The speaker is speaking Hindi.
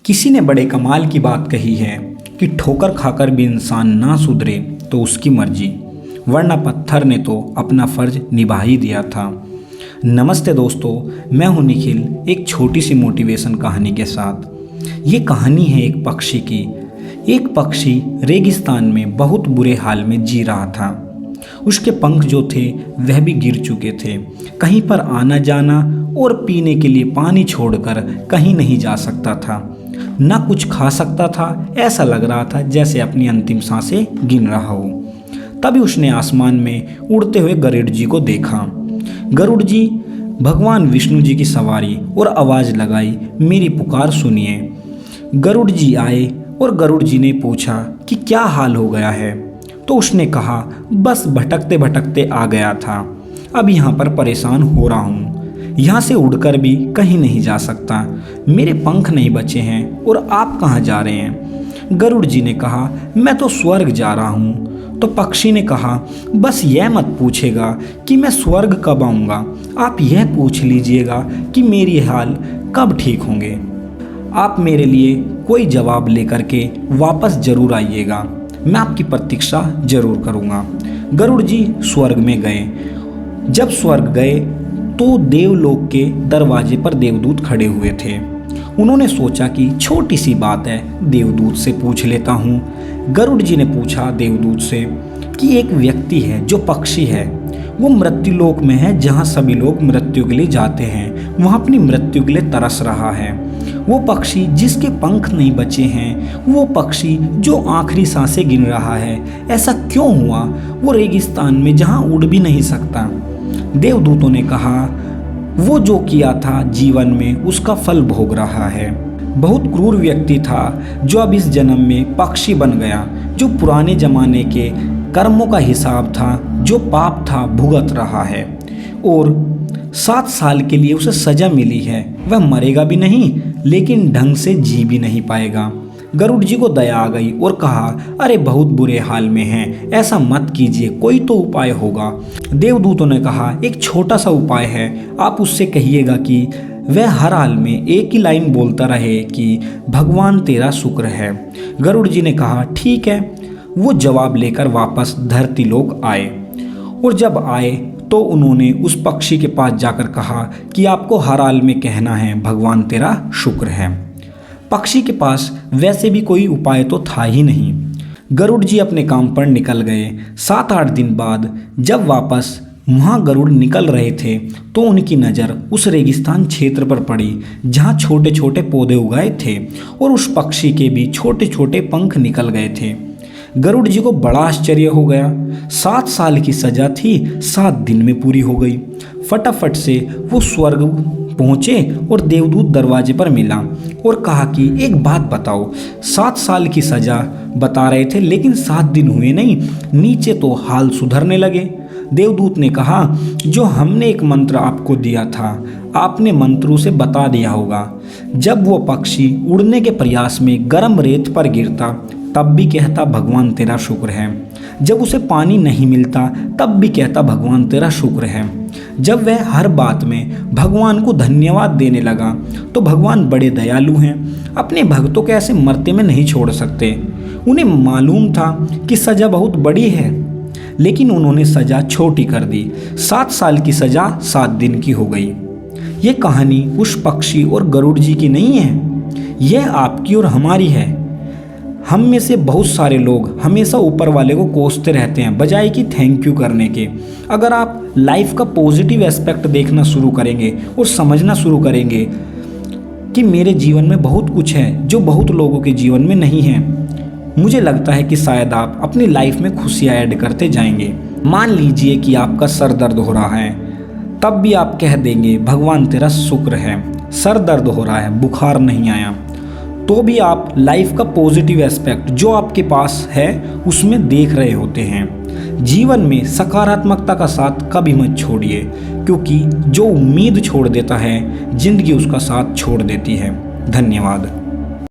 किसी ने बड़े कमाल की बात कही है कि ठोकर खाकर भी इंसान ना सुधरे तो उसकी मर्जी, वरना पत्थर ने तो अपना फर्ज निभा ही दिया था। नमस्ते दोस्तों, मैं हूं निखिल, एक छोटी सी मोटिवेशन कहानी के साथ। ये कहानी है एक पक्षी की। एक पक्षी रेगिस्तान में बहुत बुरे हाल में जी रहा था। उसके पंख जो थे वह भी गिर चुके थे। कहीं पर आना जाना और पीने के लिए पानी छोड़कर कहीं नहीं जा सकता था, ना कुछ खा सकता था। ऐसा लग रहा था जैसे अपनी अंतिम सांसें गिन रहा हो। तभी उसने आसमान में उड़ते हुए गरुड़ जी को देखा। गरुड़ जी भगवान विष्णु जी की सवारी और आवाज़ लगाई, मेरी पुकार सुनिए। गरुड़ जी आए और गरुड़ जी ने पूछा कि क्या हाल हो गया है। तो उसने कहा, बस भटकते भटकते आ गया था, अब यहाँ पर परेशान हो रहा हूँ। यहाँ से उड़कर भी कहीं नहीं जा सकता, मेरे पंख नहीं बचे हैं। और आप कहाँ जा रहे हैं? गरुड़ जी ने कहा, मैं तो स्वर्ग जा रहा हूँ। तो पक्षी ने कहा, बस यह मत पूछेगा कि मैं स्वर्ग कब आऊँगा, आप यह पूछ लीजिएगा कि मेरी हाल कब ठीक होंगे। आप मेरे लिए कोई जवाब लेकर के वापस जरूर आइएगा, मैं आपकी प्रतीक्षा जरूर करूँगा। गरुड़ जी स्वर्ग में गए। जब स्वर्ग गए तो देवलोक के दरवाजे पर देवदूत खड़े हुए थे। उन्होंने सोचा कि छोटी सी बात है, देवदूत से पूछ लेता हूँ। गरुड़ जी ने पूछा देवदूत से कि एक व्यक्ति है जो पक्षी है, वो मृत्युलोक में है, जहाँ सभी लोग मृत्यु के लिए जाते हैं, वहाँ अपनी मृत्यु के लिए तरस रहा है। वो पक्षी जिसके पंख नहीं बचे हैं, वो पक्षी जो आखिरी सांसें गिन रहा है, ऐसा क्यों हुआ? वो रेगिस्तान में जहाँ उड़ भी नहीं सकता। देवदूतों ने कहा, वो जो किया था जीवन में उसका फल भोग रहा है। बहुत क्रूर व्यक्ति था जो अब इस जन्म में पक्षी बन गया, जो पुराने जमाने के कर्मों का हिसाब था, जो पाप था भुगत रहा है। और 7 साल के लिए उसे सजा मिली है। वह मरेगा भी नहीं, लेकिन ढंग से जी भी नहीं पाएगा। गरुड़ जी को दया आ गई और कहा, अरे बहुत बुरे हाल में हैं, ऐसा मत कीजिए, कोई तो उपाय होगा। देवदूतों ने कहा, एक छोटा सा उपाय है, आप उससे कहिएगा कि वह हर हाल में एक ही लाइन बोलता रहे कि भगवान तेरा शुक्र है। गरुड़ जी ने कहा, ठीक है। वो जवाब लेकर वापस धरती लोक आए। और जब आए तो उन्होंने उस पक्षी के पास जाकर कहा कि आपको हर हाल में कहना है भगवान तेरा शुक्र है। पक्षी के पास वैसे भी कोई उपाय तो था ही नहीं। गरुड़ जी अपने काम पर निकल गए। 7-8 दिन बाद जब वापस वहाँ गरुड़ निकल रहे थे तो उनकी नज़र उस रेगिस्तान क्षेत्र पर पड़ी जहाँ छोटे छोटे पौधे उगाए थे और उस पक्षी के भी छोटे छोटे पंख निकल गए थे। गरुड़ जी को बड़ा आश्चर्य हो गया। 7 साल की सजा थी, 7 दिन में पूरी हो गई। फटाफट से वो स्वर्ग पहुँचे और देवदूत दरवाजे पर मिला और कहा कि एक बात बताओ, 7 साल की सजा बता रहे थे लेकिन 7 दिन हुए नहीं, नीचे तो हाल सुधरने लगे। देवदूत ने कहा, जो हमने एक मंत्र आपको दिया था, आपने मंत्रों से बता दिया होगा। जब वो पक्षी उड़ने के प्रयास में गर्म रेत पर गिरता तब भी कहता भगवान तेरा शुक्र है। जब उसे पानी नहीं मिलता तब भी कहता भगवान तेरा शुक्र है। जब वह हर बात में भगवान को धन्यवाद देने लगा तो भगवान बड़े दयालु हैं, अपने भक्तों को ऐसे मरते में नहीं छोड़ सकते। उन्हें मालूम था कि सज़ा बहुत बड़ी है, लेकिन उन्होंने सज़ा छोटी कर दी। 7 साल की सज़ा 7 दिन की हो गई। ये कहानी उस पक्षी और गरुड़ जी की नहीं है, यह आपकी और हमारी है। हम में से बहुत सारे लोग हमेशा ऊपर वाले को कोसते रहते हैं बजाय कि थैंक यू करने के। अगर आप लाइफ का पॉजिटिव एस्पेक्ट देखना शुरू करेंगे और समझना शुरू करेंगे कि मेरे जीवन में बहुत कुछ है जो बहुत लोगों के जीवन में नहीं है, मुझे लगता है कि शायद आप अपनी लाइफ में खुशियाँ ऐड करते जाएंगे। मान लीजिए कि आपका सर दर्द हो रहा है, तब भी आप कह देंगे भगवान तेरा शुक्र है। सर दर्द हो रहा है, बुखार नहीं आया, तो भी आप लाइफ का पॉजिटिव एस्पेक्ट जो आपके पास है उसमें देख रहे होते हैं। जीवन में सकारात्मकता का साथ कभी मत छोड़िए, क्योंकि जो उम्मीद छोड़ देता है जिंदगी उसका साथ छोड़ देती है। धन्यवाद।